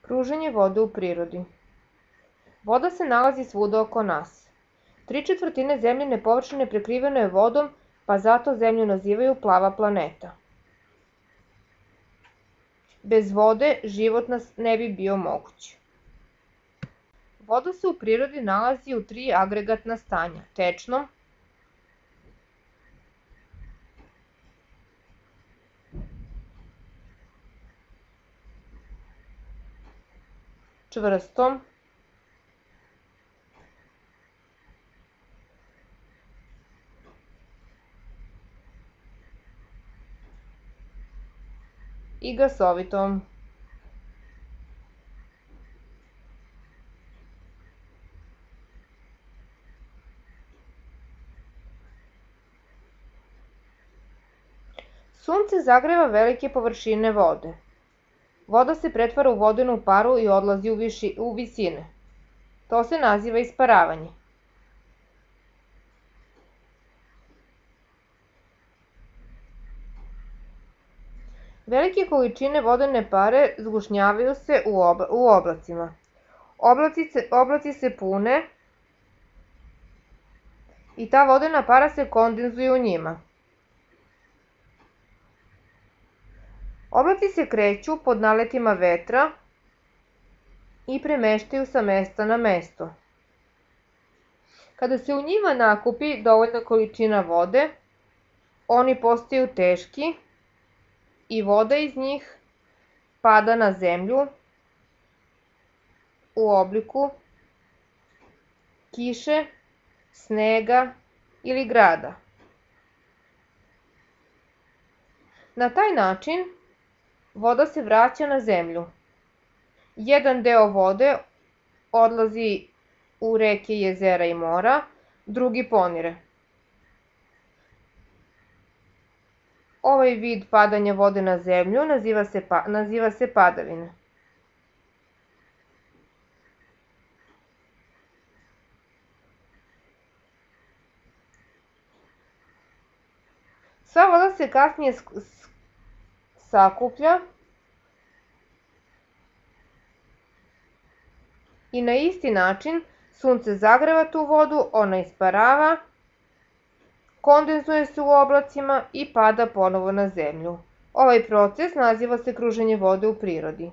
Kruženje vode u prirodi. Voda se nalazi svuda oko nas. 3/4 zemljine površine prekriveno je vodom, pa zato zemlju nazivaju plava planeta. Bez vode život nas ne bi bio moguć. Voda se u prirodi nalazi u 3 agregatna stanja: tečnom, čvrstom i gasovitom. Sunce zagreva velike površine vode. Voda se pretvara u vodenu paru i odlazi u visine. To se naziva isparavanje. Velike količine vodene pare zgušnjavaju se u oblacima. Oblaci se pune i ta vodena para se kondenzuje u njima. Oblaci se kreću pod naletima vetra i premeštaju sa mesta na mesto. Kada se u njima nakupi dovoljna količina vode, oni postaju teški i voda iz njih pada na zemlju u obliku kiše, snega ili grada. Na taj način voda se vraća na zemlju. Jedan deo vode odlazi u reke, jezera i mora, drugi ponire. Ovaj vid padanja vode na zemlju naziva se padavina. Sva voda se kasnije sakuplja i na isti način sunce zagreva tu vodu, ona isparava, kondenzuje se u oblacima i pada ponovo na zemlju. Ovaj proces naziva se kruženje vode u prirodi.